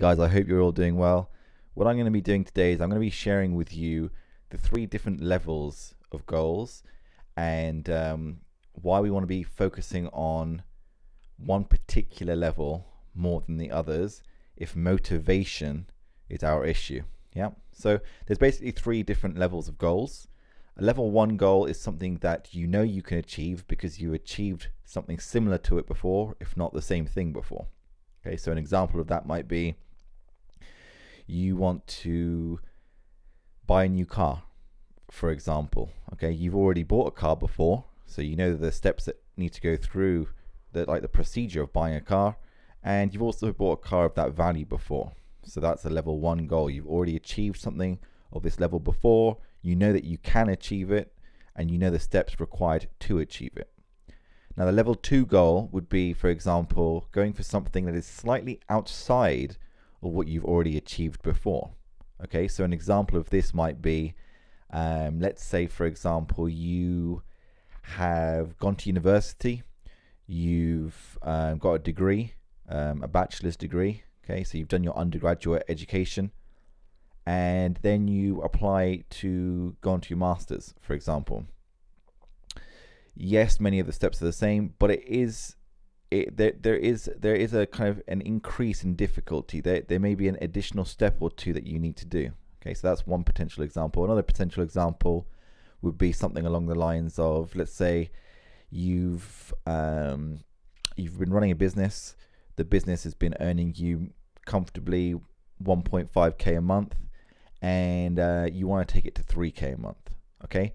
Hey guys, I hope you're all doing well. What I'm going to be doing today is I'm going to be sharing with you the 3 different levels of goals and why we want to be focusing on one particular level more than the others if motivation is our issue. Yeah. So there's basically 3 different levels of goals. A level 1 goal is something that you know you can achieve because you achieved something similar to it before, if not the same thing before. Okay, so an example of that might be you want to buy a new car, for example. Okay, you've already bought a car before, so you know the steps that need to go through the procedure of buying a car, and you've also bought a car of that value before. So that's a level 1 goal. You've already achieved something of this level before. You know that you can achieve it, and you know the steps required to achieve it. Now, the level 2 goal would be, for example, going for something that is slightly outside of what you've already achieved before. Okay, so an example of this might be, let's say, for example, you have gone to university, you've got a degree, a bachelor's degree. Okay, so you've done your undergraduate education, and then you apply to go on to your master's, for example. Yes, many of the steps are the same, but there is a kind of an increase in difficulty. There may be an additional step or 2 that you need to do. Okay, so that's one potential example. Another potential example would be something along the lines of, let's say you've been running a business. The business has been earning you comfortably 1.5k a month, and you want to take it to 3k a month. Okay,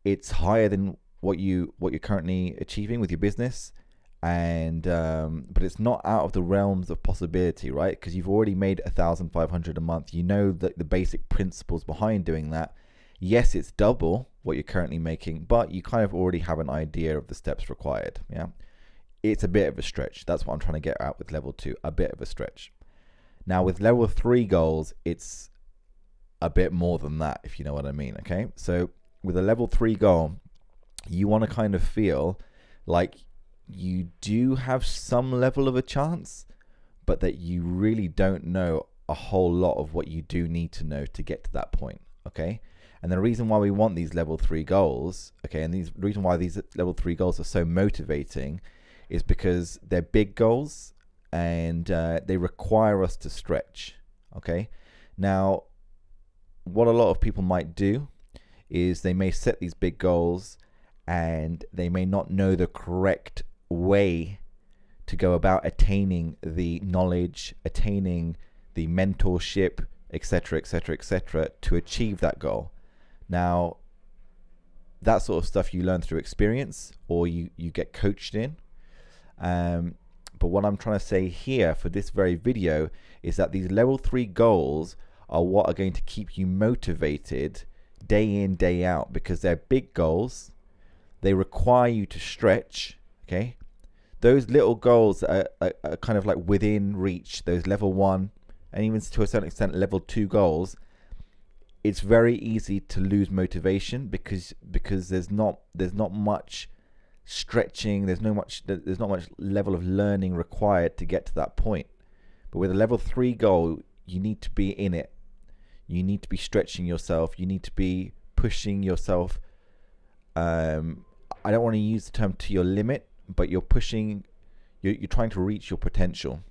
it's higher than what you're currently achieving with your business, and but it's not out of the realms of possibility, right? Because you've already made 1,500 a month. You know that the basic principles behind doing that. Yes, it's double what you're currently making, but you kind of already have an idea of the steps required. Yeah, it's a bit of a stretch. That's what I'm trying to get at with level 2, a bit of a stretch. Now with level 3 goals, it's a bit more than that, if you know what I mean. Okay, so with a level 3 goal, you want to kind of feel like you do have some level of a chance, but that you really don't know a whole lot of what you do need to know to get to that point. Okay, and the reason why we want these level 3 goals, okay, and the reason why these level 3 goals are so motivating is because they're big goals and they require us to stretch. Okay, now what a lot of people might do is they may set these big goals and they may not know the correct way to go about attaining the knowledge, attaining the mentorship, etc., etc., etc., to achieve that goal. Now, that sort of stuff you learn through experience or you get coached in. But what I'm trying to say here for this very video is that these level 3 goals are what are going to keep you motivated day in, day out, because they're big goals. They require you to stretch. Okay, those little goals are kind of like within reach, those level 1 and even to a certain extent level 2 goals. It's very easy to lose motivation because there's not much stretching, there's not much level of learning required to get to that point. But with a level 3 goal, you need to be in it. You need to be stretching yourself. You need to be pushing yourself. I don't want to use the term to your limit, but you're pushing, you're trying to reach your potential.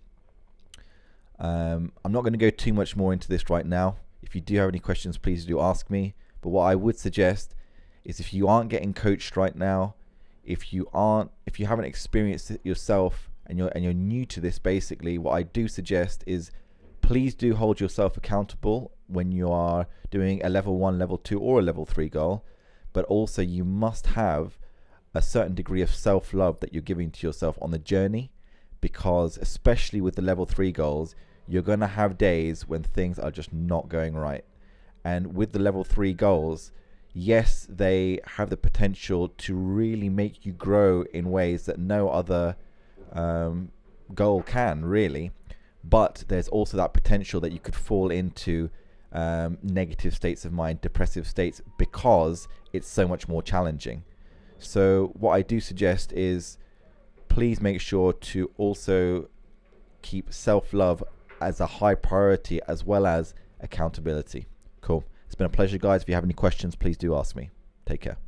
I'm not going to go too much more into this right now. If you do have any questions, please do ask me. But what I would suggest is, if you aren't getting coached right now, if you haven't experienced it yourself and you're new to this, basically, what I do suggest is please do hold yourself accountable when you are doing a level 1, level 2, or a level 3 goal. But also you must have a certain degree of self-love that you're giving to yourself on the journey, because especially with the level 3 goals, you're going to have days when things are just not going right. And with the level 3 goals, yes, they have the potential to really make you grow in ways that no other goal can, really. But there's also that potential that you could fall into negative states of mind, depressive states, because it's so much more challenging. So what I do suggest is, please make sure to also keep self-love as a high priority, as well as accountability. Cool. It's been a pleasure, guys. If you have any questions, please do ask me. Take care.